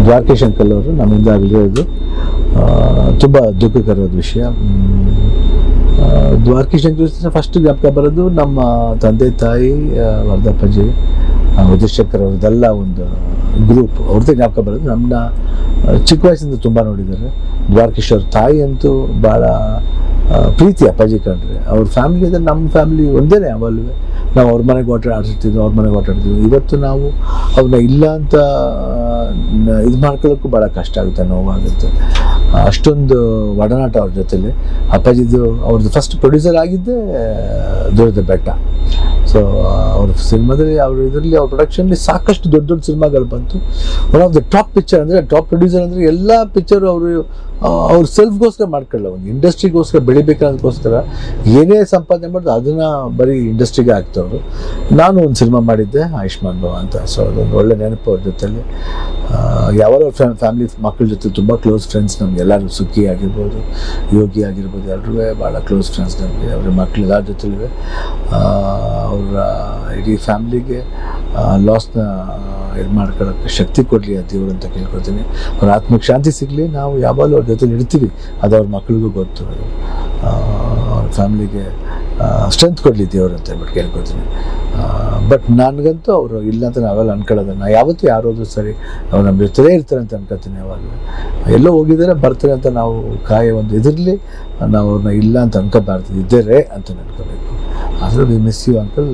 Dwarakish uncle ಅವರು ನಮ್ಮಿಂದ ಆಗಿರೋದು ತುಂಬ ದುಃಖಕರವಾದ ವಿಷಯ. ದ್ವಾರಕೀಶ್ ಅಂಕಲ್ ಫಸ್ಟ್ ಜ್ಞಾಪಕ ಬರೋದು ನಮ್ಮ ತಂದೆ ತಾಯಿ ವರದಪ್ಪಾಜಿ ಉದಯಶೇಖರ್ ಅವ್ರದ್ದೆಲ್ಲ ಒಂದು ಗ್ರೂಪ್ ಅವ್ರದ್ದೇ ಜ್ಞಾಪಕ ಬರೋದು. ನಮ್ಮನ್ನ ಚಿಕ್ಕ ವಯಸ್ಸಿಂದ ತುಂಬ ನೋಡಿದ್ದಾರೆ. ದ್ವಾರಕೀಶ್ ಅವ್ರ ತಾಯಿ ಅಂತೂ ಭಾಳ ಪ್ರೀತಿ ಅಪ್ಪಾಜಿ ಕಂಡ್ರೆ. ಅವ್ರ ಫ್ಯಾಮಿಲಿ ಅಂದರೆ ನಮ್ಮ ಫ್ಯಾಮಿಲಿ ಒಂದೇ ಯಾವಾಗಲೂ. ನಾವು ಅವ್ರ ಮನೆಗೆ ಆಟಾಡ್ತಿದ್ವಿ, ಅವ್ರ ಮನೆಗೆ ಆಟಾಡ್ತಿದ್ವಿ. ಇವತ್ತು ನಾವು ಅವ್ರನ್ನ ಇಲ್ಲ ಅಂತ ಇದು ಮಾಡ್ಕೊಳ್ಳೋಕ್ಕೂ ಭಾಳ ಕಷ್ಟ ಆಗುತ್ತೆ, ನೋವಾಗುತ್ತೆ. ಅಷ್ಟೊಂದು ಒಡನಾಟ ಅವ್ರ ಜೊತೆಲಿ. ಅಪ್ಪಾಜಿದು ಅವ್ರದ್ದು ಫಸ್ಟ್ ಪ್ರೊಡ್ಯೂಸರ್ ಆಗಿದ್ದೇ ದೂರದ ಬೆಟ್ಟ. ಸೊ ಅವ್ರ ಸಿನಿಮಾದಲ್ಲಿ ಅವ್ರ ಇದರಲ್ಲಿ ಅವ್ರ ಪ್ರೊಡಕ್ಷನ್ಲಿ ಸಾಕಷ್ಟು ದೊಡ್ಡ ದೊಡ್ಡ ಸಿನಿಮಾಗಳು ಬಂತು. One of the top picture ಅಂದರೆ ಟಾಪ್ ಪ್ರೊಡ್ಯೂಸರ್ ಅಂದರೆ ಎಲ್ಲ ಪಿಕ್ಚರು ಅವರು ಅವ್ರ ಸೆಲ್ಫ್ಗೋಸ್ಕರ ಮಾಡ್ಕೊಳ್ಳ, ಒಂದು ಇಂಡಸ್ಟ್ರಿಗೋಸ್ಕರ ಬೆಳಿಬೇಕನ್ನೋದಕ್ಕೋಸ್ಕರ ಏನೇ ಸಂಪಾದನೆ ಮಾಡಿದ್ರು ಅದನ್ನು ಬರೀ ಇಂಡಸ್ಟ್ರಿಗೆ ಹಾಕ್ತವ್ರು. ನಾನು ಒಂದು ಸಿನಿಮಾ ಮಾಡಿದ್ದೆ ಆಯುಷ್ಮಾನ್ ಭವ ಅಂತ. ಸೊ ಅದೊಂದು ಒಳ್ಳೆ ನೆನಪು ಅವ್ರ ಜೊತೆಲಿ. ಯಾವಾಗ ಫ್ಯಾಮಿಲಿ ಮಕ್ಕಳ ಜೊತೆ ತುಂಬ ಕ್ಲೋಸ್ ಫ್ರೆಂಡ್ಸ್ ನಮ್ಗೆ ಎಲ್ಲರೂ. ಸುಖಿ ಆಗಿರ್ಬೋದು, ಯೋಗಿ ಆಗಿರ್ಬೋದು, ಎಲ್ಲರೂ ಭಾಳ ಕ್ಲೋಸ್ ಫ್ರೆಂಡ್ಸ್ ನಮಗೆ. ಅವ್ರ ಮಕ್ಕಳು ಎಲ್ಲರ ಜೊತೆಲಿವೆ. ಅವರ ಇಡೀ ಫ್ಯಾಮ್ಲಿಗೆ ಲಾಸ್ನ ಇದು ಮಾಡ್ಕೊಳ್ಳೋಕ್ಕೆ ಶಕ್ತಿ ಕೊಡಲಿ ಆ ದೇವರು ಅಂತ ಕೇಳ್ಕೊತೀನಿ. ಅವ್ರ ಆತ್ಮಕ್ಕೆ ಶಾಂತಿ ಸಿಗಲಿ. ನಾವು ಯಾವಾಗಲೂ ಅವ್ರ ಜೊತೆಲಿ ಇರ್ತೀವಿ, ಅದು ಅವ್ರ ಮಕ್ಕಳಿಗೂ ಗೊತ್ತು. ಅವ್ರ ಫ್ಯಾಮ್ಲಿಗೆ ಸ್ಟ್ರೆಂತ್ ಕೊಡಲಿ ದೇವರು ಅಂತ ಹೇಳ್ಬಿಟ್ಟು ಕೇಳ್ಕೊತೀನಿ. ಬಟ್ ನನಗಂತೂ ಅವರು ಇಲ್ಲ ಅಂತ ನಾವೆಲ್ಲ ಅನ್ಕೊಳ್ಳೋದನ್ನು ಯಾವತ್ತೂ ಯಾರಾದರೂ ಸರಿ ಅವ್ರು ನಮ್ಮ ಜೊತೆಲೇ ಇರ್ತಾರೆ ಅಂತ ಅನ್ಕೋತೀನಿ. ಯಾವಾಗಲೂ ಎಲ್ಲೋ ಹೋಗಿದ್ದಾರೆ ಬರ್ತಾರೆ ಅಂತ ನಾವು ಒಂದು ಇದರಲ್ಲಿ ನಾವು ಅವ್ರನ್ನ ಇಲ್ಲ ಅಂತ ಅನ್ಕೋಬಾರ್ದು, ಇದ್ದಾರೆ ಅಂತ ಅನ್ಕೋಬೇಕು. ಆದರೂ ವಿ ಮಿಸ್ ಯು ಅಂಕಲ್.